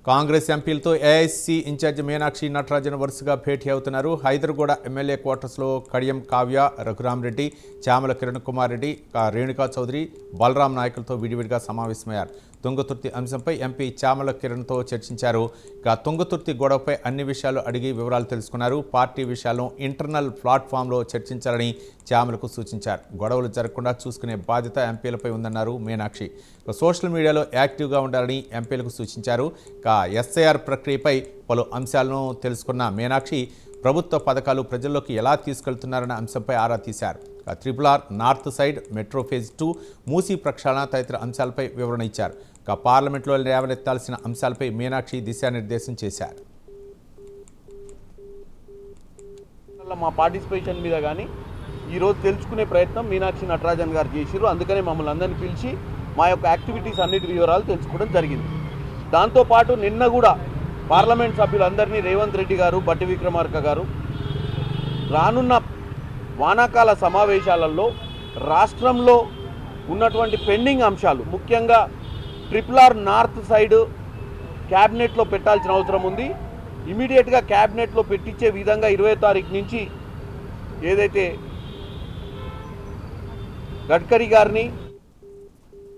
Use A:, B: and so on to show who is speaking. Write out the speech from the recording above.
A: Congress ఎంపీలతో AIC incharge Meenakshi Natarajan వరుసగా భేటీ అవుతున్నారు. Hyderguda MLA క్వార్టర్స్లో కడియం కావ్య, రఘురామరెడ్డి, చామల కిరణ్ కుమార్ రెడ్డి, రేణుకా చౌదరి, బలరాం నాయకులతో విడివిడిగా సమావేశమయ్యారు. తుంగతుర్తి అంశంపై ఎంపీ చామల కిరణ్తో చర్చించారు. తుంగతుర్తి గొడవపై అన్ని విషయాలు అడిగి వివరాలు తెలుసుకున్నారు. పార్టీ విషయాలను ఇంటర్నల్ ప్లాట్ఫామ్లో చర్చించాలని చామలకు సూచించారు. గొడవలు జరగకుండా చూసుకునే బాధ్యత ఎంపీలపై ఉందన్నారు మీనాక్షి. సోషల్ మీడియాలో యాక్టివ్గా ఉండాలని ఎంపీలకు సూచించారు. ఎస్ఐఆర్ ప్రక్రియపై పలు అంశాలను తెలుసుకున్న మీనాక్షి ప్రభుత్వ పథకాలు ప్రజల్లోకి ఎలా తీసుకెళ్తున్నారన్న అంశంపై ఆరా తీశారు. RRR north side, metro phase 2, Musi ప్రక్షాళన తదితర అంశాలపై వివరణ ఇచ్చారు. పార్లమెంట్లో లేవనెత్తాల్సిన అంశాలపై మీనాక్షి దిశానిర్దేశం చేశారు.
B: మా పార్టిసిపేషన్ మీద కానీ ఈరోజు తెలుసుకునే ప్రయత్నం మీనాక్షి నటరాజన్ గారు చేసిరు. అందుకనే మమ్మల్ని అందరినీ పిలిచి మా యొక్క యాక్టివిటీస్ అన్నిటి వివరాలు తెలుసుకోవడం జరిగింది. దాంతోపాటు నిన్న కూడా పార్లమెంట్ సభ్యులందరినీ రేవంత్ రెడ్డి గారు, బట్టి విక్రమార్క గారు రానున్న వానాకాల సమావేశాలలో రాష్ట్రంలో ఉన్నటువంటి పెండింగ్ అంశాలు, ముఖ్యంగా RRR నార్త్ సైడ్ క్యాబినెట్లో పెట్టాల్సిన అవసరం ఉంది. ఇమీడియట్గా క్యాబినెట్లో పెట్టించే విధంగా 20వ తారీఖు నుంచి ఏదైతే గడ్కరీ గారిని,